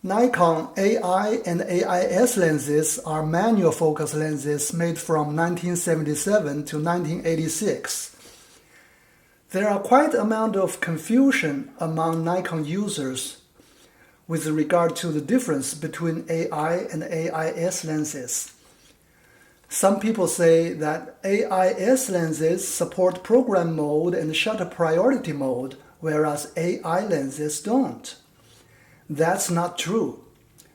Nikon AI and AIS lenses are manual focus lenses made from 1977 to 1986. There are quite a amount of confusion among Nikon users with regard to the difference between AI and AIS lenses. Some people say that AIS lenses support program mode and shutter priority mode, whereas AI lenses don't. That's not true,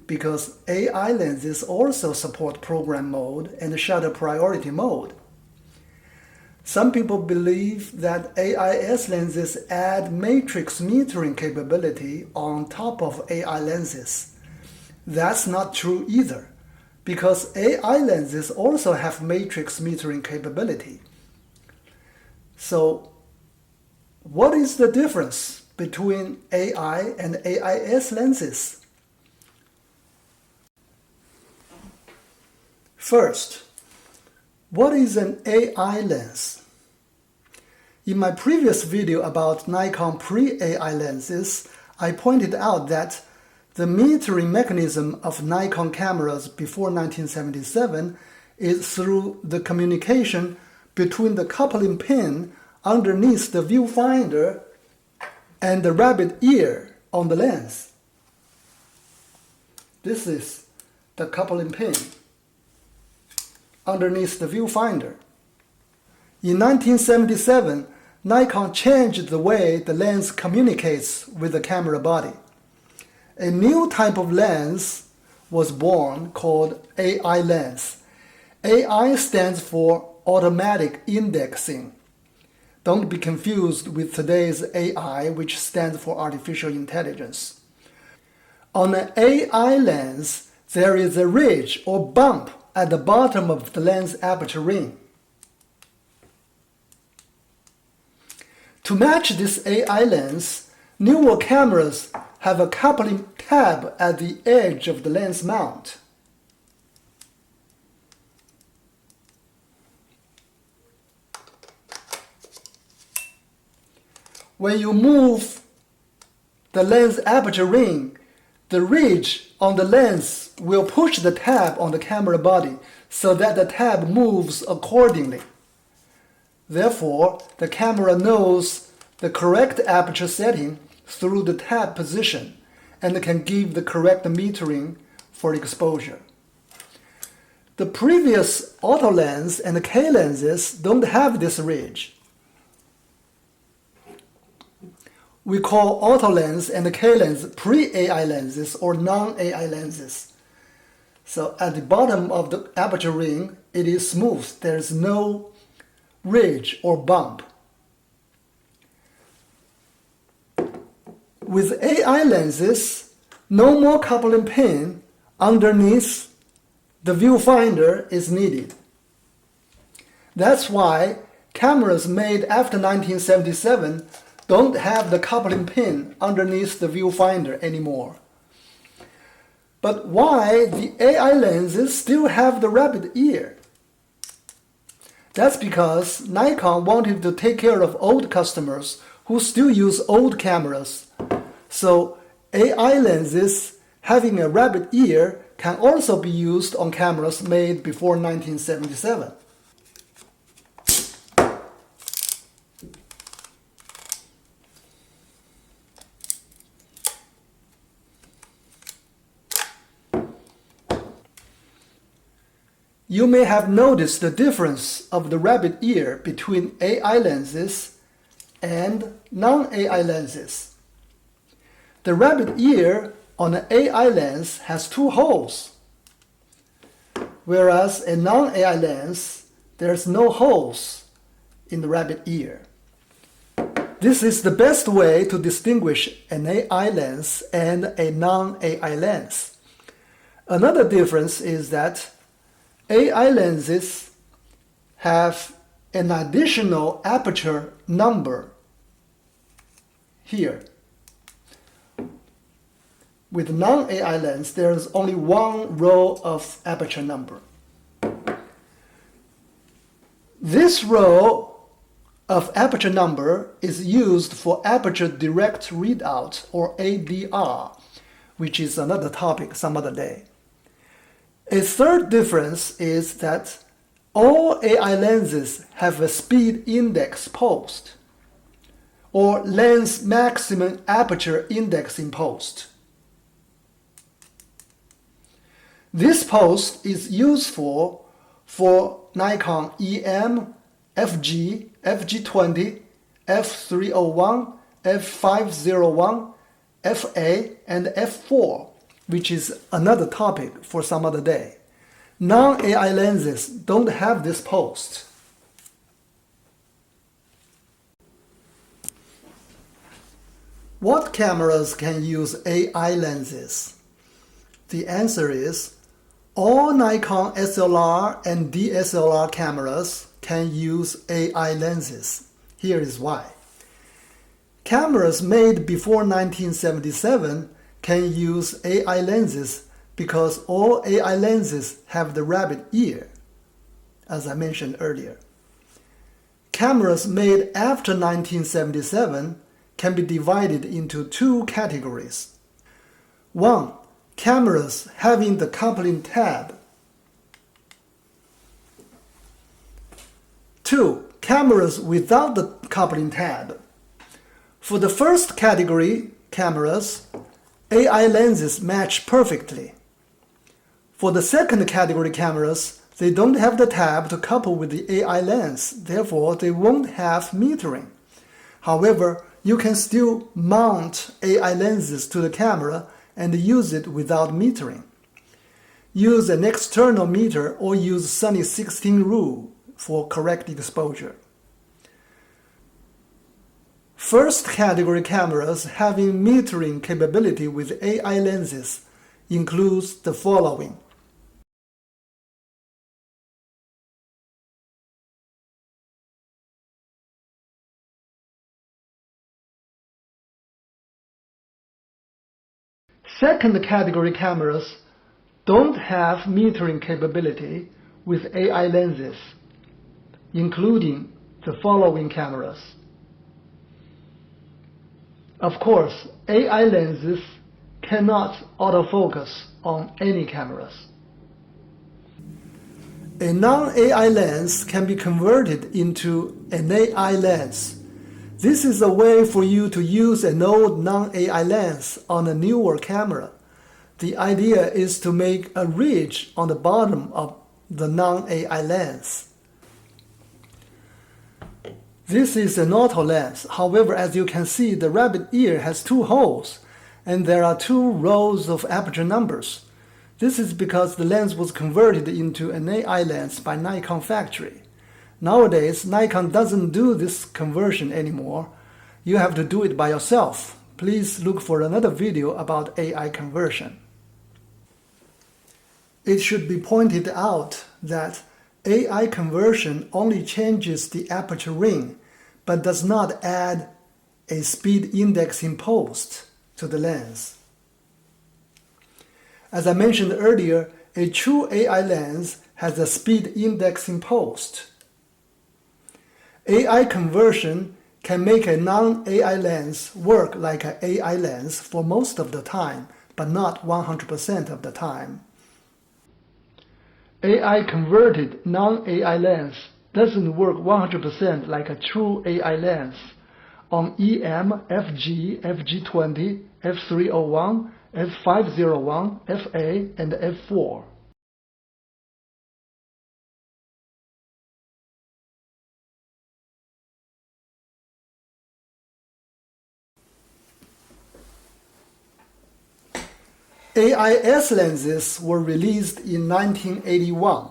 because AI lenses also support program mode and shutter priority mode. Some people believe that AIS lenses add matrix metering capability on top of AI lenses. That's not true either, because AI lenses also have matrix metering capability. So, what is the difference between AI and AIS lenses? First, what is an AI lens? In my previous video about Nikon pre-AI lenses, I pointed out that the metering mechanism of Nikon cameras before 1977 is through the communication between the coupling pin underneath the viewfinder and the rabbit ear on the lens. This is the coupling pin underneath the viewfinder. In 1977, Nikon changed the way the lens communicates with the camera body. A new type of lens was born called AI lens. AI stands for automatic indexing. Don't be confused with today's AI, which stands for artificial intelligence. On an AI lens, there is a ridge or bump at the bottom of the lens aperture ring. To match this AI lens, newer cameras have a coupling tab at the edge of the lens mount. When you move the lens aperture ring, the ridge on the lens will push the tab on the camera body so that the tab moves accordingly. Therefore, the camera knows the correct aperture setting through the tab position and can give the correct metering for exposure. The previous auto lens and K lenses don't have this ridge. We call auto lens and K lens pre-AI lenses or non-AI lenses. So at the bottom of the aperture ring, it is smooth. There is no ridge or bump. With AI lenses, no more coupling pin underneath the viewfinder is needed. That's why cameras made after 1977 don't have the coupling pin underneath the viewfinder anymore. But why the AI lenses still have the rabbit ear? That's because Nikon wanted to take care of old customers who still use old cameras. So AI lenses having a rabbit ear can also be used on cameras made before 1977. You may have noticed the difference of the rabbit ear between AI lenses and non-AI lenses. The rabbit ear on an AI lens has two holes, whereas a non-AI lens, there's no holes in the rabbit ear. This is the best way to distinguish an AI lens and a non-AI lens. Another difference is that AI lenses have an additional aperture number here. With non-AI lens, there is only one row of aperture number. This row of aperture number is used for aperture direct readout or ADR, which is another topic some other day. A third difference is that all AI lenses have a speed index post, or lens maximum aperture index impost. This post is useful for Nikon EM, FG, FG20, F301, F501, FA, and F4, which is another topic for some other day. Non-AI lenses don't have this post. What cameras can use AI lenses? The answer is all Nikon SLR and DSLR cameras can use AI lenses. Here is why. Cameras made before 1977 can use AI lenses because all AI lenses have the rabbit ear, as I mentioned earlier. Cameras made after 1977 can be divided into two categories. One, cameras having the coupling tab. Two, cameras without the coupling tab. For the first category, cameras, AI lenses match perfectly. For the second category cameras, they don't have the tab to couple with the AI lens, therefore they won't have metering. However, you can still mount AI lenses to the camera and use it without metering. Use an external meter or use Sunny 16 rule for correct exposure. First category cameras having metering capability with AI lenses includes the following. Second category cameras don't have metering capability with AI lenses, including the following cameras. Of course, AI lenses cannot autofocus on any cameras. A non-AI lens can be converted into an AI lens. This is a way for you to use an old non-AI lens on a newer camera. The idea is to make a ridge on the bottom of the non-AI lens. This is an auto lens. However, as you can see, the rabbit ear has two holes, and there are two rows of aperture numbers. This is because the lens was converted into an AI lens by Nikon factory. Nowadays, Nikon doesn't do this conversion anymore. You have to do it by yourself. Please look for another video about AI conversion. It should be pointed out that AI conversion only changes the aperture ring, but does not add a speed indexing post to the lens. As I mentioned earlier, a true AI lens has a speed indexing post. AI conversion can make a non-AI lens work like an AI lens for most of the time, but not 100% of the time. AI converted non-AI lens doesn't work 100% like a true AI lens on EM, FG, FG20, F301, F501, FA, and F4. AIS lenses were released in 1981.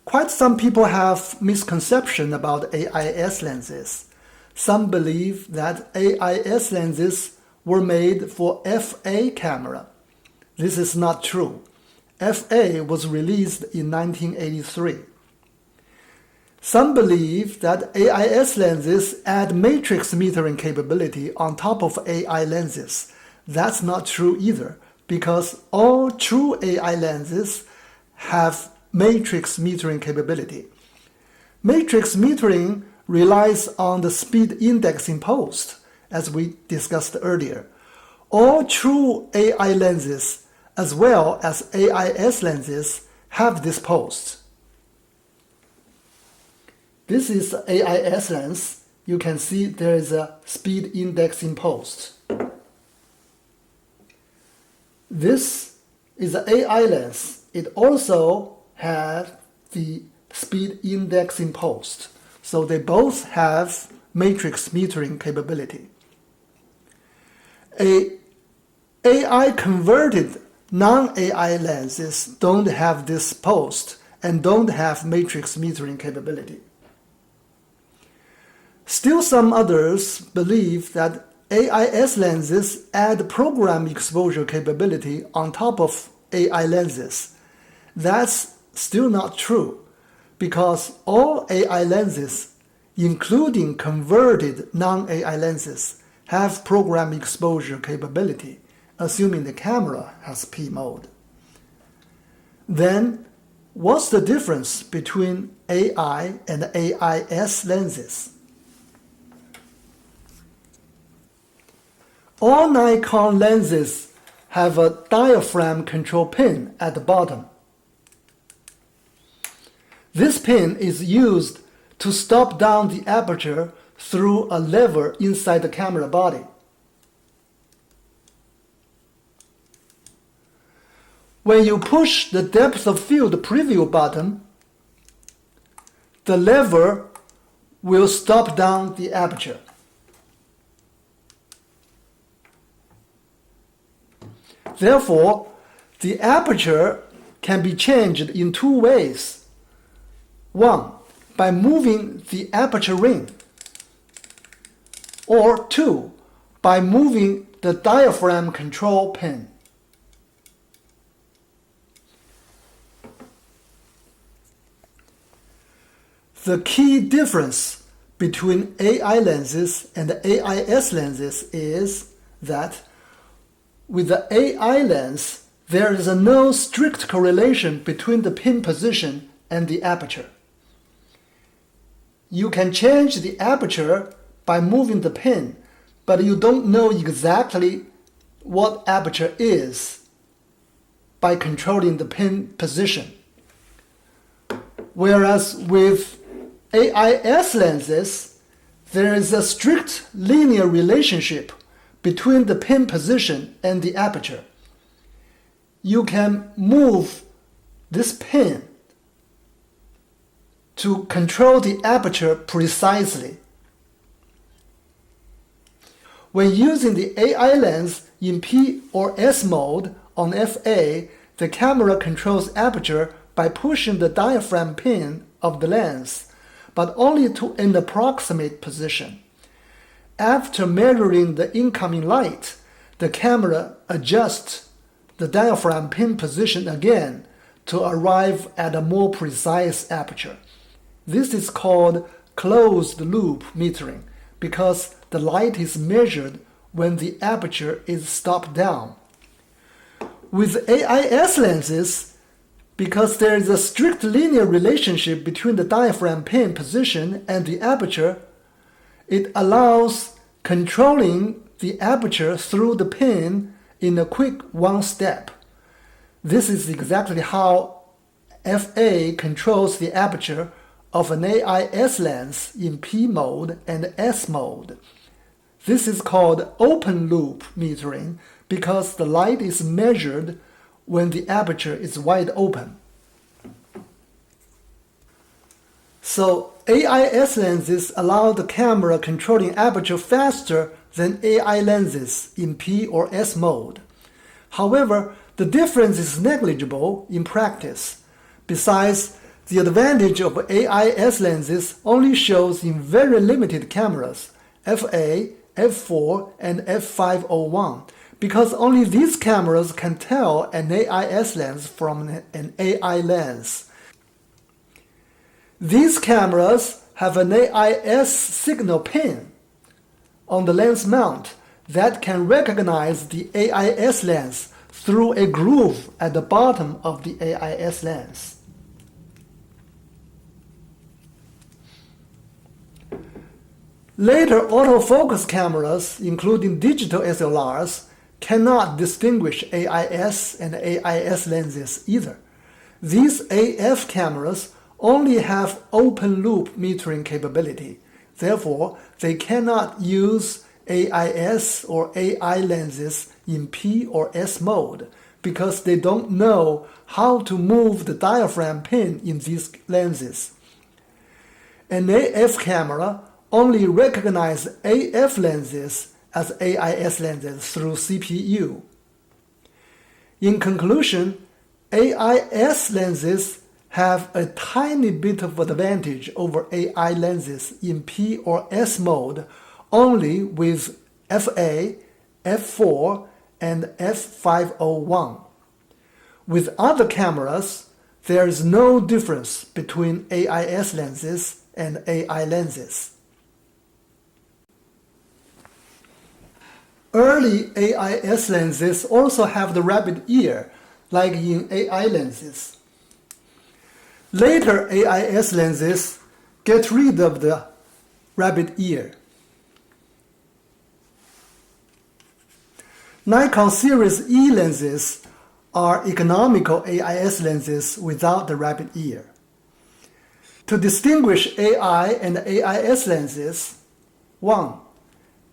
Quite some people have misconception about AIS lenses. Some believe that AIS lenses were made for FA camera. This is not true. FA was released in 1983. Some believe that AIS lenses add matrix metering capability on top of AI lenses. That's not true either, because all true AI lenses have matrix metering capability. Matrix metering relies on the speed indexing post, as we discussed earlier. All true AI lenses, as well as AIS lenses, have this post. This is the AIS lens. You can see there is a speed indexing post. This is the AI lens. It also has the speed indexing post. So they both have matrix metering capability. AI converted non-AI lenses don't have this post and don't have matrix metering capability. Still, some others believe that AIS lenses add program exposure capability on top of AI lenses. That's still not true, because all AI lenses, including converted non-AI lenses, have program exposure capability, assuming the camera has P mode. Then, what's the difference between AI and AIS lenses? All Nikon lenses have a diaphragm control pin at the bottom. This pin is used to stop down the aperture through a lever inside the camera body. When you push the depth of field preview button, the lever will stop down the aperture. Therefore, the aperture can be changed in two ways. One, by moving the aperture ring. Or two, by moving the diaphragm control pin. The key difference between AI lenses and AIS lenses is that with the AI lens, there is no strict correlation between the pin position and the aperture. You can change the aperture by moving the pin, but you don't know exactly what aperture is by controlling the pin position. Whereas with AIS lenses, there is a strict linear relationship between the pin position and the aperture. You can move this pin to control the aperture precisely. When using the AI lens in P or S mode on FA, the camera controls aperture by pushing the diaphragm pin of the lens, but only to an approximate position. After measuring the incoming light, the camera adjusts the diaphragm pin position again to arrive at a more precise aperture. This is called closed-loop metering because the light is measured when the aperture is stopped down. With AIS lenses, because there is a strict linear relationship between the diaphragm pin position and the aperture, it allows controlling the aperture through the pin in a quick one step. This is exactly how FA controls the aperture of an AIS lens in P mode and S mode. This is called open loop metering because the light is measured when the aperture is wide open. So AIS lenses allow the camera controlling aperture faster than AI lenses in P or S mode. However, the difference is negligible in practice. Besides, the advantage of AIS lenses only shows in very limited cameras, FA, f4, and f501, because only these cameras can tell an AIS lens from an AI lens. These cameras have an AIS signal pin on the lens mount that can recognize the AIS lens through a groove at the bottom of the AIS lens. Later autofocus cameras, including digital SLRs, cannot distinguish AIS and AIS lenses either. These AF cameras only have open-loop metering capability. Therefore, they cannot use AIS or AI lenses in P or S mode because they don't know how to move the diaphragm pin in these lenses. An AF camera only recognizes AF lenses as AIS lenses through CPU. In conclusion, AIS lenses have a tiny bit of advantage over AI lenses in P or S mode only with FA, F4, and F501. With other cameras, there is no difference between AIS lenses and AI lenses. Early AIS lenses also have the rabbit ear, like in AI lenses. Later AIS lenses get rid of the rabbit ear. Nikon Series E lenses are economical AIS lenses without the rabbit ear. To distinguish AI and AIS lenses, 1.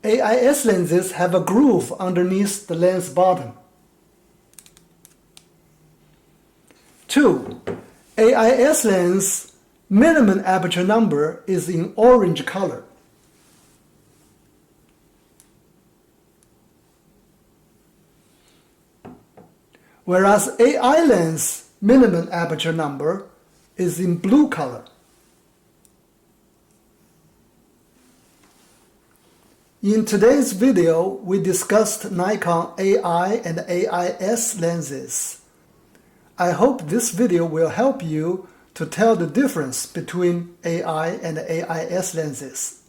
AIS lenses have a groove underneath the lens bottom. 2. AIS lens minimum aperture number is in orange color. Whereas AI lens minimum aperture number is in blue color. In today's video, we discussed Nikon AI and AIS lenses. I hope this video will help you to tell the difference between AI and AIS lenses.